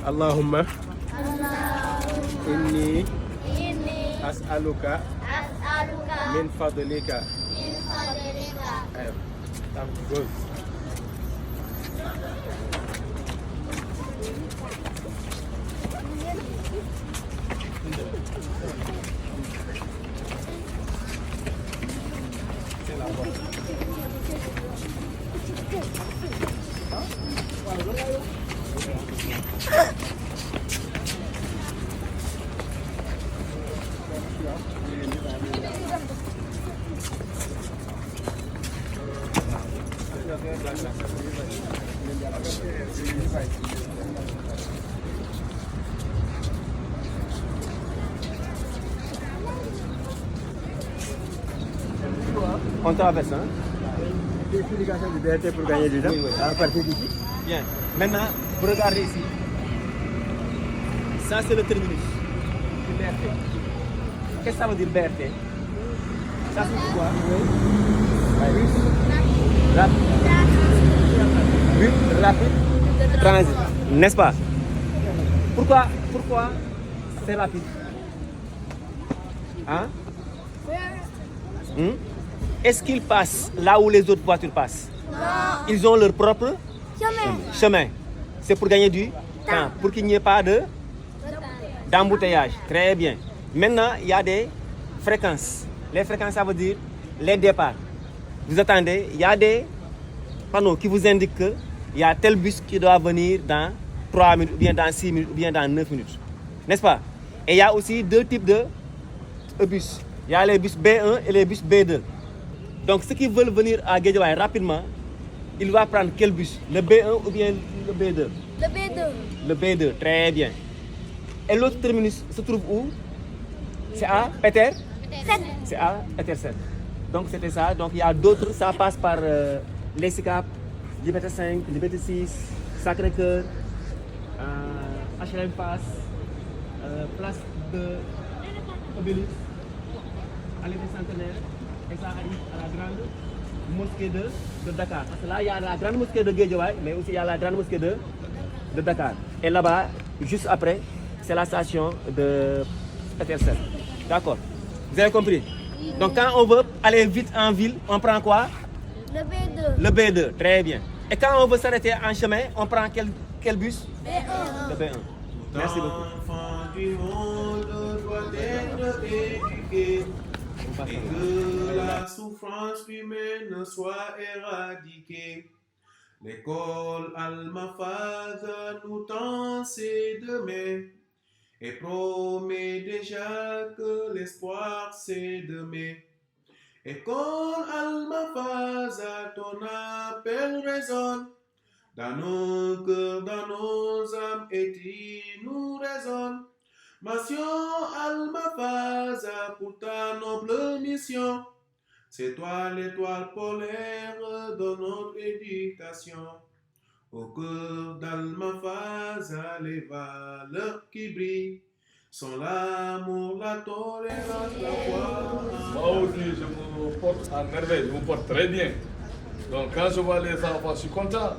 Allahumma inni as'aluka min fadlika. Good. On traverse, hein? L'explication du BRT pour gagner du temps. Oui, oui. À partir d'ici. Bien. Maintenant, vous regardez ici. Ça, c'est le terminus du BRT. Qu'est-ce que ça veut dire BRT? Ça, c'est quoi? Bus rapide. Bus rapide. Transit. N'est-ce pas? Pourquoi c'est rapide? Hein? Est-ce qu'ils passent là où les autres voitures passent? Non. Ils ont leur propre chemin. C'est pour gagner du temps, pour qu'il n'y ait pas d'embouteillage. Très bien. Maintenant, il y a des fréquences. Les fréquences, ça veut dire les départs. Vous attendez, il y a des panneaux qui vous indiquent qu'il y a tel bus qui doit venir dans 3 minutes, ou bien dans 6 minutes, ou bien dans 9 minutes. N'est-ce pas? Et il y a aussi deux types de bus. Il y a les bus B1 et les bus B2. Donc ceux qui veulent venir à Guédiawaye rapidement, ils vont prendre quel bus? Le B1 ou bien le B2? Le B2. Le B2, très bien. Et l'autre terminus se trouve où? C'est à Peter? C'est à Petersen. Donc c'était ça. Donc il y a d'autres, ça passe par les SICAP, Liberté 5, Liberté 6, Sacré-Cœur, HLM Pass, place de Obélisque, Allée des Centenaires, et ça arrive à la grande mosquée de Dakar. Parce que là, il y a la grande mosquée de Guédiawaye, mais aussi il y a la grande mosquée de Dakar. Et là-bas, juste après, c'est la station de Petersen. D'accord. Vous avez compris? Donc quand on veut aller vite en ville, on prend quoi? Le B2. Le B2, très bien. Et quand on veut s'arrêter en chemin, on prend quel bus? B1. Le B1. Merci beaucoup. L'enfant du monde doit être éduqué et que la souffrance humaine soit éradiquée. L'école Al-Mafaz nous tend ses deux mains et promet déjà que l'espoir c'est demain. École Al-Mafaz, ton appel résonne dans nos cœurs, dans nos âmes, et tu nous raisonnes. Mention Al-Mafaz pour ta noble mission. C'est toi l'étoile polaire de notre éducation. Au cœur d'Al-Mafaz, les valeurs qui brillent sont l'amour, la tolérance, la foi. Moi aussi, je me porte à merveille, je me porte très bien. Donc quand je vois les enfants, je suis content.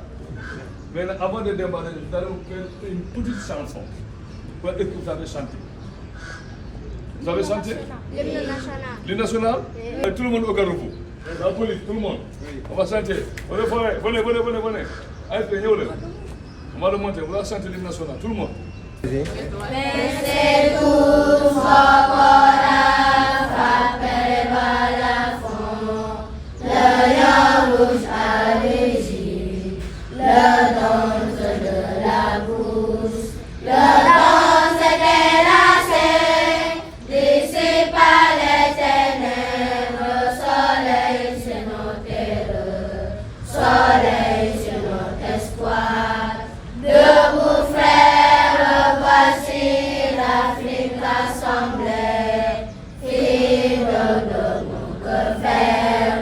Mais avant de démarrer, je vais vous faire une petite chanson. Est-ce que vous avez chanté? Vous avez chanté? L'hymne national. L'hymne national? Tout le monde au Garoufou. La police, tout le monde. On va chanter. Venez. Allez, venez. On va le monter. On va chanter l'hymne national. Tout le monde. Laissez tous vos corails frapper balafon. Le lion rouge à l'égide, le danse de la bouche, le danse était lassé, d'ici par les ténèbres, soleil c'est notre terreur, soleil c'est notre espoir. Debout frères, voici l'Afrique assemblée, fidèles de nos cœurs frères,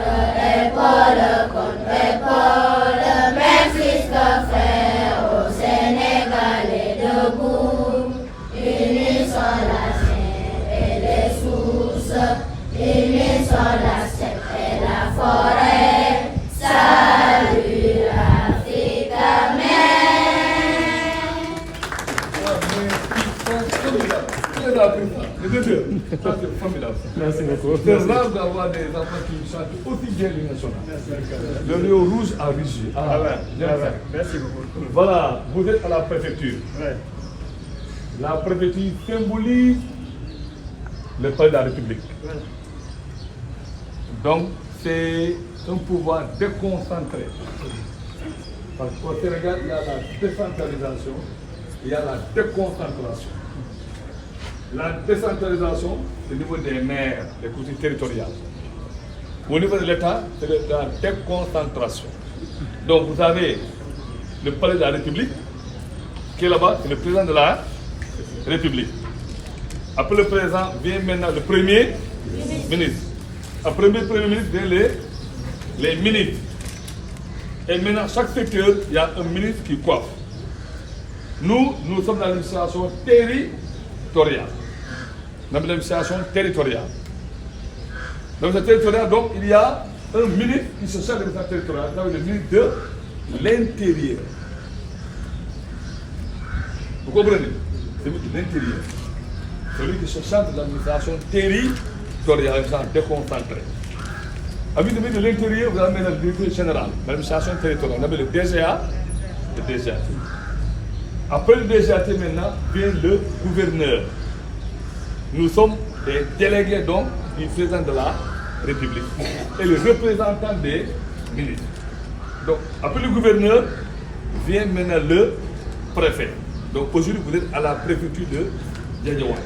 épaule contre épaule, même fils que frères, au Sénégalais debout, unissons la chair et les sources, unissons la steppe et la forêt, salut. Ça, c'est formidable. Merci beaucoup. C'est rare d'avoir des enfants qui chantent aussi bien l'hymne national. Le lion rouge a rugi. Ah ouais. Merci beaucoup. Voilà, vous êtes à la préfecture. Ouais. La préfecture symbolise le palais de la République. Voilà. Donc, c'est un pouvoir déconcentré. Parce qu'au Sénégal, il y a la décentralisation, il y a la déconcentration. La décentralisation, c'est au niveau des maires, des collectivités territoriales. Au niveau de l'État, c'est la déconcentration. Donc, vous avez le palais de la République, qui est là-bas, c'est le président de la République. Après le président vient maintenant le premier ministre. Après le premier ministre viennent les ministres. Et maintenant, chaque secteur, il y a un ministre qui coiffe. Nous sommes dans l'administration territoriale. Dans l'administration territoriale. Dans l'administration territoriale, donc, il y a un ministre qui se charge de l'administration territoriale, c'est le ministre de l'Intérieur. Vous comprenez? C'est le ministre de l'Intérieur. Celui qui se charge de l'administration territoriale, l'administration déconcentrée. Avec le ministre de l'Intérieur, vous avez le directeur général, l'administration territoriale. On appelle le DGA, le DGAT. Après le DGAT, maintenant, vient le gouverneur. Nous sommes des délégués donc du président de la République et le représentant des ministres. Donc, après le gouverneur, vient maintenant le préfet. Donc, aujourd'hui, vous êtes à la préfecture de Diadjaouane.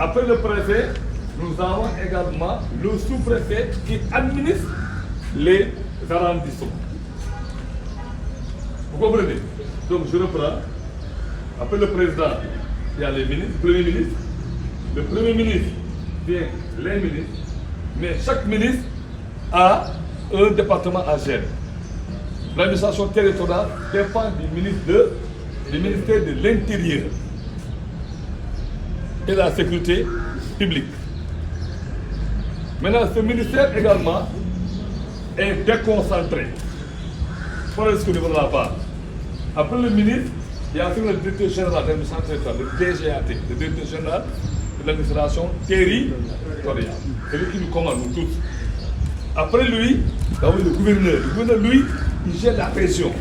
Après le préfet, nous avons également le sous-préfet qui administre les arrondissements. Vous comprenez? Donc je reprends. Après le président, il y a les ministres, le premier ministre. Le premier ministre vient les ministres, mais chaque ministre a un département à gérer. L'administration territoriale dépend du ministère de l'Intérieur et de la Sécurité publique. Maintenant, ce ministère également est déconcentré. Pour ce niveau de la part. Après le ministre, il y a le directeur général de l'administration territoriale, le DGAT, le directeur général de l'administration territoriale. C'est lui qui nous commande, nous tous. Après lui, il y a le gouverneur. Le gouverneur, lui, il gère la région.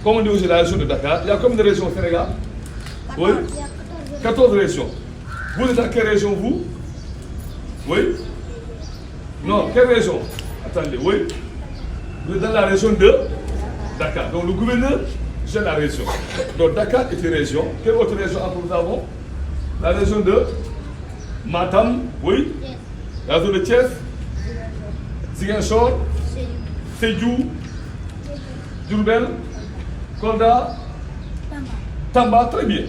Comme on dit aujourd'hui, la région de Dakar, il y a combien de régions au Sénégal? Oui? 14 régions. Vous êtes dans quelle région, vous? Oui? Non, quelle région? Attendez, oui. Vous êtes dans la région de Dakar. Donc le gouverneur gère la région. Donc Dakar est une région. Quelle autre région nous avons? La région de Matam, oui. La région de Thiès, Ziguinchor, Sédhiou, Diourbel, Kolda, Tamba, très bien.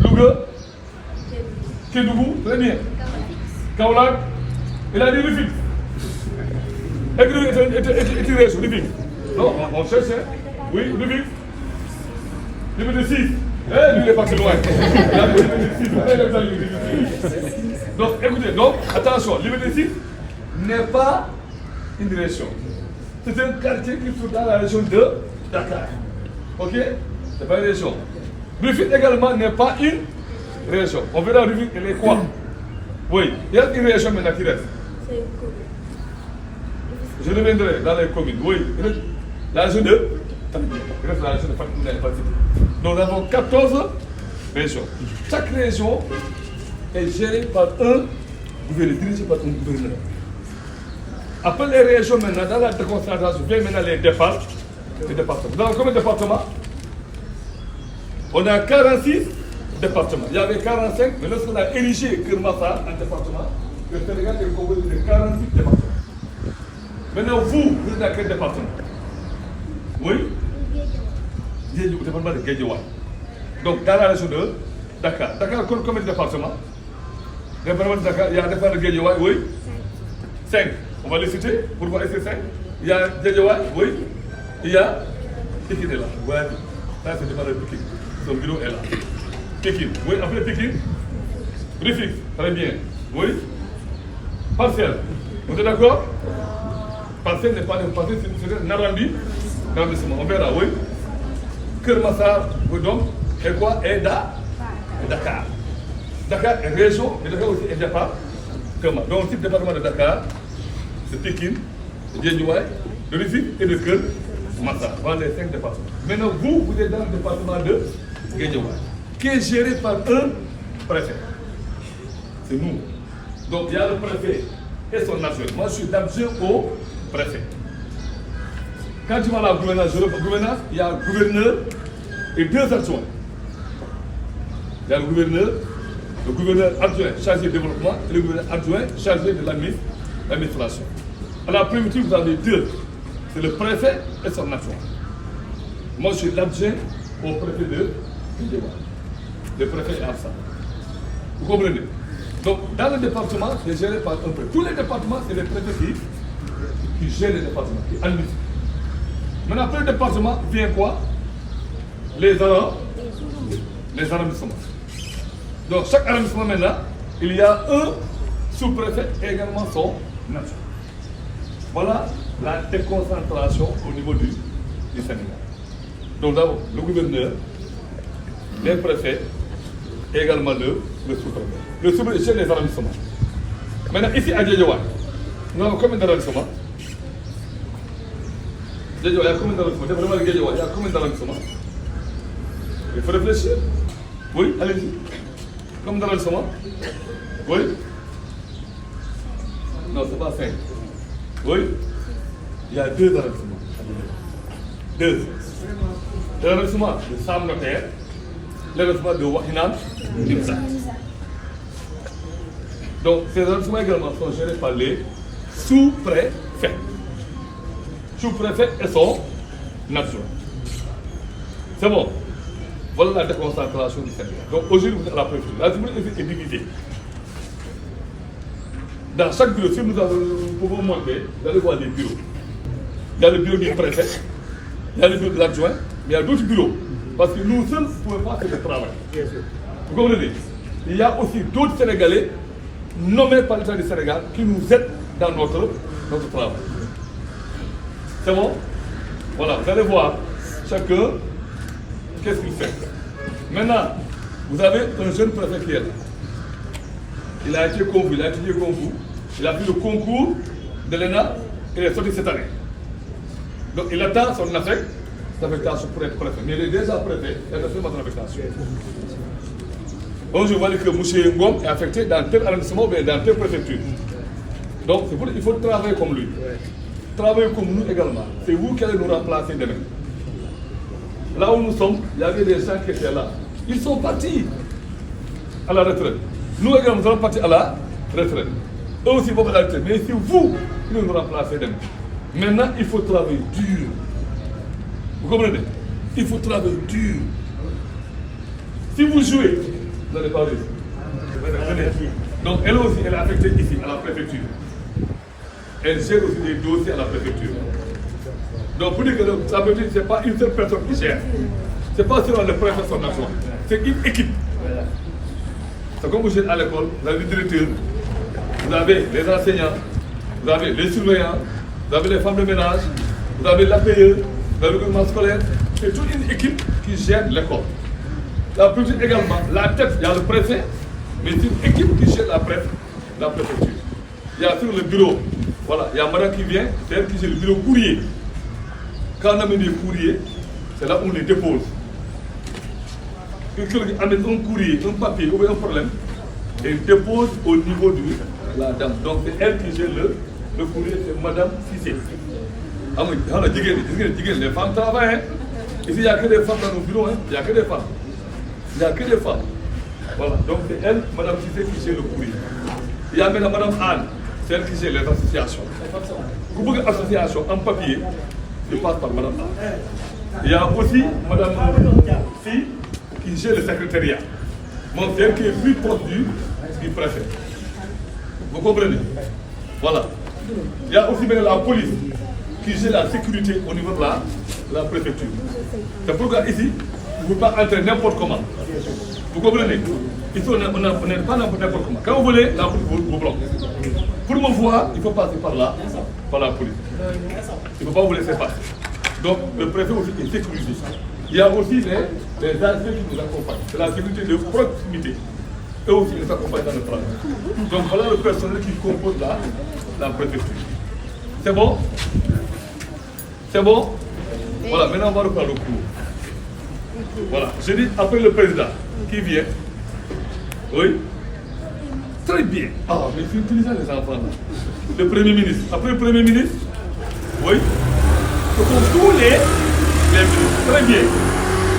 Louga, Kédougou, très bien. Kaolack, il a dit Rufisque. Et tu restes, Rufisque. Non, on cherche, hein. Oui, Rufisque. Numéro 6. Eh, lui, il est parti loin. Il a dit numéro 6. Donc, écoutez, donc, attention, numéro 6 n'est pas une région. C'est un quartier qui se trouve dans la région de Dakar. Ok? C'est pas une région. Rufisque également n'est pas une région. On verra Rufisque, elle est quoi? Oui, il y a une région maintenant qui reste. C'est une commune. Je reviendrai dans les communes. Oui, la région de il reste la région de Fatick. Donc nous avons 14 régions. Chaque région est gérée par un gouverneur, dirigée par un gouverneur. Après les régions maintenant, dans la déconcentration, viennent maintenant les départements. Nous avons combien de départements? On a 46 départements. Il y avait 45, mais lorsqu'on a érigé Kermassa en département, le Sénégal est composé de 48 départements. Maintenant, vous êtes dans quel département? Oui? Le département de Guédiawaye. Donc, dans la région de Dakar. Dakar, combien de départements? Le département de Dakar, il y a un département de Guédiawaye, oui? 5. On va les citer pour voir ces 5. Il y a Guédiawaye, oui? Il y a Pikine est là. Ouais. Là, c'est le département de Pikine. Son bureau est là. Pikine. Oui, après Pikine. Rufisque. Très bien. Oui? Parcelles. Vous êtes d'accord? Parcelles n'est pas un parcelle, c'est un arrondissement. On verra, oui? Kermassar, oui, donc, et quoi? Et Dakar. Dakar est région, mais Dakar aussi est département. Donc, le département de Dakar, c'est Pékin, de Guédiawaye, de Rufisque et de Keur Massar. Voilà les 5 départements. Maintenant, vous êtes dans le département de Guédiawaye, qui est géré par un préfet. C'est nous. Donc, il y a le préfet et son adjoint. Moi, je suis d'adjoint au préfet. Quand tu vas à la gouvernance, il y a le gouverneur et 2 adjoints. Il y a le gouverneur adjoint chargé du développement et le gouverneur adjoint chargé de l'administration. À la préfecture, vous avez 2. C'est le préfet et son adjoint. Moi, je suis l'adjoint au préfet de Guédiawaye. Le préfet est absent. Vous comprenez? Donc, dans le département, c'est géré par un préfet. Tous les départements, c'est les préfets qui gèrent les départements, qui administrent. Maintenant, après le département, vient quoi? Les arrondissements. Donc, chaque arrondissement, maintenant, il y a un sous-préfet et également son adjoint. Voilà la déconcentration au niveau du Sénégal. Donc, d'abord, le gouverneur, les préfets et également le sous-préfet. Le sous-préfet, c'est les arrondissements. Maintenant, ici à Guédiawaye, nous avons combien d'arrondissements? Guédiawaye, il y a combien d'arrondissements? Vraiment, Guédiawaye, il y a combien d'arrondissements? Il faut réfléchir. Oui, allez-y. Combien d'arrondissements? Oui? Non, c'est pas 5. Oui? Il y a 2 arrondissements. 2. L'arrondissement de Sam Notaire, l'arrondissement de Wahinam, Nimsa. Donc, ces arrondissements également sont gérés par les sous-préfets. Sous-préfet et son adjoint. C'est bon. Voilà la déconcentration du Sénégal. Donc aujourd'hui, vous êtes à la préfecture. La République est divisée. Dans chaque bureau, si nous pouvons monter, vous allez voir des bureaux. Il y a le bureau du préfet, il y a le bureau de l'adjoint, mais il y a d'autres bureaux. Parce que nous seuls ne pouvons pas faire le travail. Vous comprenez? Il y a aussi d'autres Sénégalais nommés par l'État du Sénégal qui nous aident dans notre travail. C'est bon? Voilà, vous allez voir chacun qu'est-ce qu'il fait. Maintenant, vous avez un jeune préfet qui est là. Il a été convu, il a étudié comme vous. Il a fait le concours de l'ENA et il est sorti cette année. Donc il attend son affectation pour être préfet. Mais il est déjà préfet, il a fait son affectation. Donc je vois que M. Ngom est affecté dans tel arrondissement ou dans telle préfecture. Donc il faut travailler comme lui. Travailler comme nous également. C'est vous qui allez nous remplacer demain. Là où nous sommes, il y avait des gens qui étaient là. Ils sont partis à la retraite. Nous également, nous allons partir à la retraite. Eux aussi vont à la retraite. Mais c'est vous qui nous remplacez demain. Maintenant, il faut travailler dur. Vous comprenez? Il faut travailler dur. Si vous jouez, vous n'allez pas réussir. Donc elle aussi, elle est affectée ici, à la préfecture. Elle gère aussi des dossiers à la préfecture. Donc pour dire que la préfecture, ce n'est pas une seule personne qui gère. Ce n'est pas seulement le préfet son adjoint. C'est une équipe. C'est comme vous êtes à l'école, vous avez le directeur, vous avez les enseignants, vous avez les surveillants, vous avez les femmes de ménage, vous avez l'APE, vous avez le gouvernement scolaire. C'est toute une équipe qui gère l'école. La préfecture également, la tête, il y a le préfet, mais c'est une équipe qui gère la préfecture. Il y a sur le bureau, voilà, il y a madame qui vient, c'est elle qui gère le bureau courrier. Quand on amène des courriers, c'est là où on les dépose. Quelqu'un amène un courrier, un papier ou un problème, et il dépose au niveau de la dame. Donc c'est elle qui gère le courrier, c'est madame Cissé. Les femmes travaillent. Ici, il n'y a que des femmes dans nos bureaux, il n'y a que des femmes. Il n'y a que des femmes. Voilà, donc c'est elle, madame Cissé, qui gère le courrier. Il y a maintenant madame Anne, c'est elle qui gère les associations. Vous voulez une association en papier, je passe par madame Anne. Il y a aussi madame Si qui gère le secrétariat. Mon frère qui est plus proche du préfet. Vous comprenez? Voilà. Il y a aussi maintenant la police qui gère la sécurité au niveau de la préfecture. C'est pourquoi ici, vous ne pouvez pas entrer n'importe comment. Vous comprenez? Ici, on n'est pas n'importe comment. Quand vous voulez, la police vous bloque. Pour me voir, il faut passer par là, par la police. Il ne faut pas vous laisser passer. Donc, le préfet aussi est sécurisé. Il y a aussi les agents qui nous accompagnent. C'est la sécurité de proximité. eux aussi ils s'accompagnent dans le travail. Donc voilà le personnel qui compose la préfecture. C'est bon? C'est bon? Voilà, maintenant on va reprendre le cours. Voilà, je dis après le président qui vient. Oui? Très bien. Ah, mais c'est intelligent les enfants là. Le premier ministre. Après le premier ministre, oui? Ce sont tous les ministres. Très bien.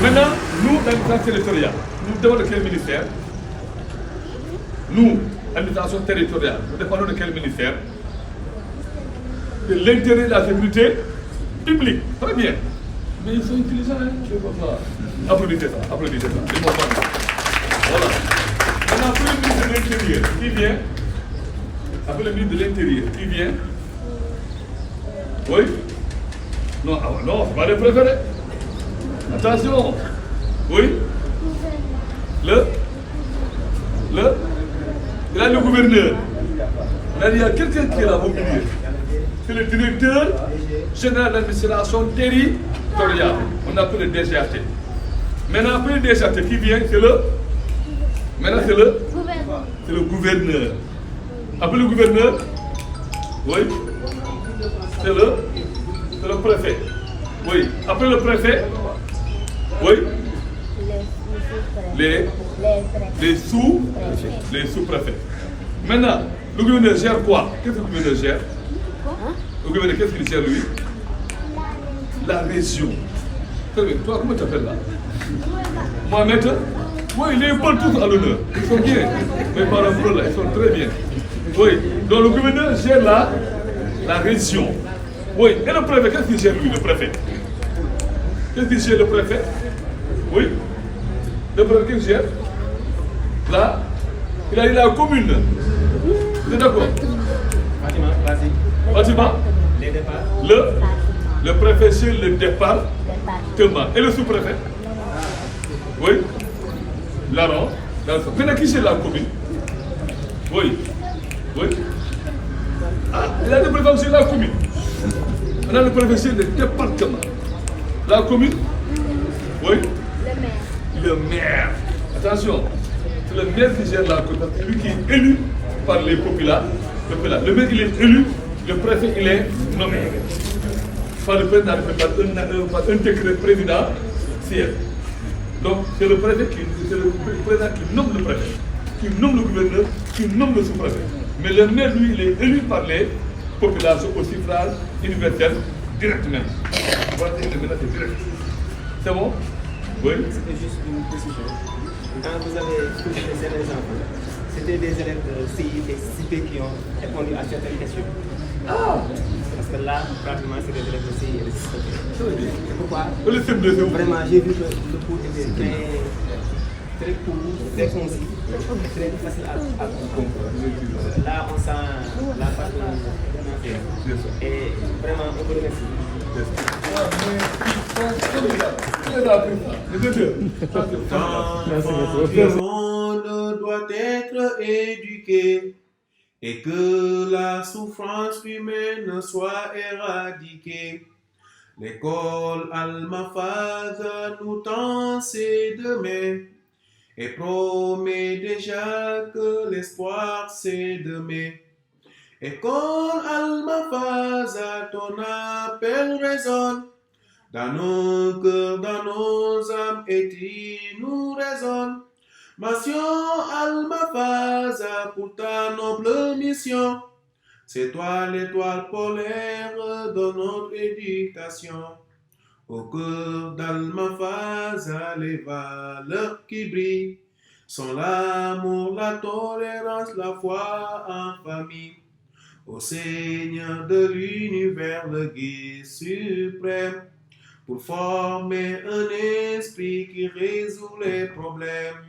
Maintenant, nous, l'administration territoriale, nous dépendons de quel ministère? Nous, l'administration territoriale, nous dépendons de quel ministère? De l'intérêt et de la sécurité publique. Très bien. Mais ils sont intelligents, hein? Je vois ça. Applaudissez ça, applaudissez ça. C'est bon, voilà. Maintenant, après le ministre de l'Intérieur, qui vient? Après le ministre de l'Intérieur, qui vient? Oui? Non, ah, non, c'est pas le préféré. Attention. Oui? Il y a le gouverneur. Là, il y a quelqu'un qui est là au milieu. C'est le directeur général d'administration territoriale. On appelle le DGAT. Maintenant, après le DGAT qui vient, c'est le gouverneur. Après le gouverneur, oui, c'est le préfet. Oui. Après le préfet, oui, les sous-préfets. Maintenant, le gouverneur gère quoi? Qu'est-ce que le gouverneur gère? Le gouverneur, qu'est-ce qu'il gère lui? La région. Toi, comment tu t'appelles là? Mohamed? Oui, il est bon tous à l'honneur. Ils sont bien. Mes parents là, ils sont très bien. Oui, donc le gouverneur gère la région. Oui, et le préfet, qu'est-ce qu'il gère lui, le préfet? Qu'est-ce qu'il gère le préfet? Oui, le préfet qu'il gère? Là, il a la commune. Vous êtes d'accord? Bâtiment? Les départs. Le préfet gère le département. Et le sous-préfet? Oui. Larron. Maintenant, qui gère la commune? Oui. Oui. Ah, il a le préfet sur la commune. On a le préfet sur le département. La commune? Oui. Le maire. Attention. C'est le maire qui gère la commune. C'est lui qui est élu par les populations. Le maire, il est élu. Le préfet, il est nommé. Par le président, par un décret présidentiel. Donc, c'est le président qui nomme le préfet, qui nomme le gouverneur, qui nomme le sous-préfet. Mais le maire, lui, il est élu par les populations au suffrage universel directement. Voilà, c'est direct. C'est bon? Oui? C'était juste une précision. Quand vous avez scruté certains enfants, c'était des élèves de CIP qui ont répondu à certaines questions. Ah! Parce que là, pratiquement, c'est des élèves de CI et de CIP. C'est pourquoi Vraiment, j'ai vu que le cours était très court, très concis, très facile à comprendre. Là, on sent la façon dont on a fait. Et vraiment, on vous remercie. L'enfant du monde doit être éduqué et que la souffrance humaine soit éradiquée. L'école Al-Mafaz nous tend ses deux mains et promet déjà que l'espoir c'est demain. École Al-Mafaz, ton appel résonne dans nos cœurs, dans nos âmes, et tu nous résonne. Mention Al-Mafaz pour ta noble mission. C'est toi l'étoile polaire de notre éducation. Au cœur d'Al-Mafaz, les valeurs qui brillent sont l'amour, la tolérance, la foi en famille. Au Seigneur de l'univers, le guide suprême, pour former un esprit qui résout les problèmes.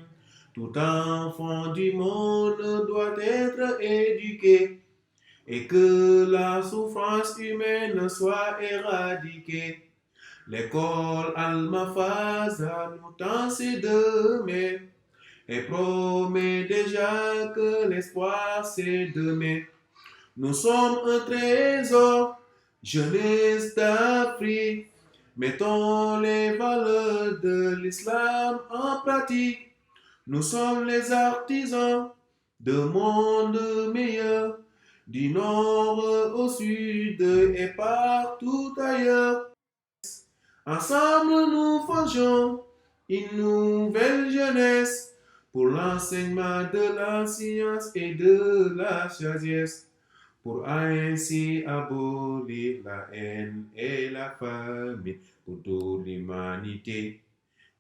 Tout enfant du monde doit être éduqué et que la souffrance humaine soit éradiquée. L'école Al-Mafaz nous tend ses deux mains et promet déjà que l'espoir c'est demain. Nous sommes un trésor, jeunesse d'Afrique. Mettons les valeurs de l'islam en pratique Nous sommes les artisans de monde meilleur, du nord au sud et partout ailleurs. Ensemble, nous forgeons une nouvelle jeunesse pour l'enseignement de la science et de la sagesse, pour ainsi abolir la haine et la famine pour toute l'humanité.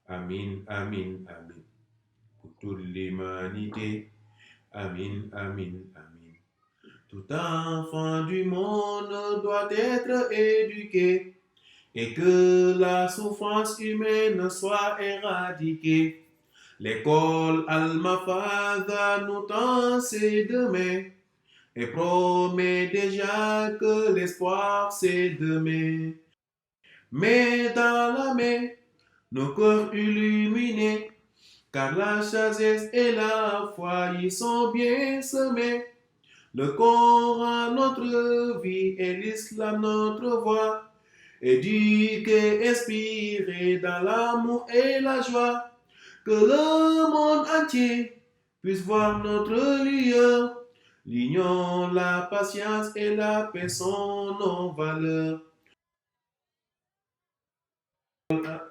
Amin, amin, amin. Pour toute l'humanité. Amin, amin, amin. Tout enfant du monde doit être éduqué et que la souffrance humaine soit éradiquée. L'école Alma-Fada nous tend ses deux mains et promet déjà que l'espoir c'est demain. Mais dans la main, nos cœurs illuminés, car la sagesse et la foi y sont bien semés. Le Coran notre vie et l'Islam notre voie, éduqués, inspirés dans l'amour et la joie, que le monde entier puisse voir notre lueur. L'union, la patience et la paix sont nos valeurs.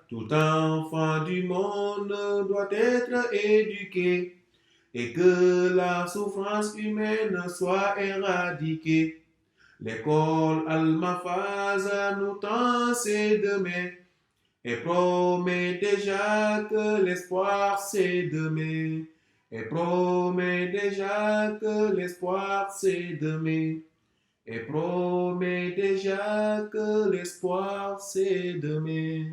Tout enfant du monde doit être éduqué et que la souffrance humaine soit éradiquée. L'école Alma-Faza nous tend ses deux mains et promet déjà que l'espoir c'est demain. Et promet déjà que l'espoir c'est demain. Et promet déjà que l'espoir c'est demain.